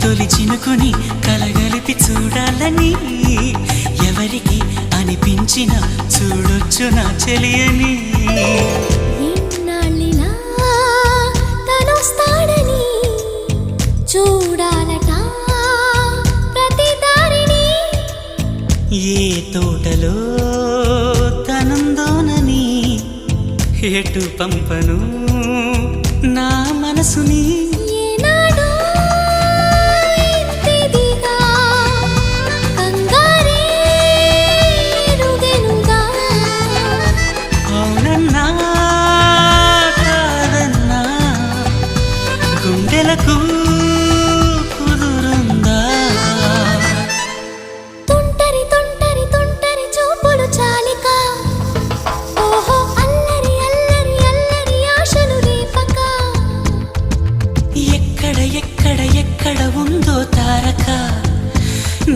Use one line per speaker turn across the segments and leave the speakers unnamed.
తొలి చినుకుని కలగలిపి చూడాలని ఎవరికి అనిపించిన చూడొచ్చు నా చెలియని
ఇన్నాళ్ళిలా తనొస్తాడని చూడాలట ప్రతి దారిని
ఏ తోటలో తనందోనని ఎటు పంపను నా మనసుని గుండెలకు కుదురుందా
తుంటరి తుంటరి తుంటరి చూపులు చాలిక ఓహో అల్లరి అల్లరి అల్లరి ఆశలు రేపక
ఎక్కడ ఎక్కడ ఎక్కడ ఉందో తారక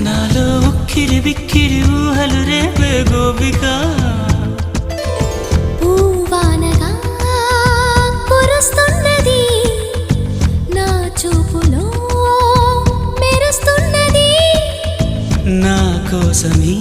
నాలో ఉక్కిరి బిక్కిరి ఊహలు రేపే గోపిక
పూవానగా కురుస్తున్నది నా చూపులో మెరుస్తున్నది
నా కోసమే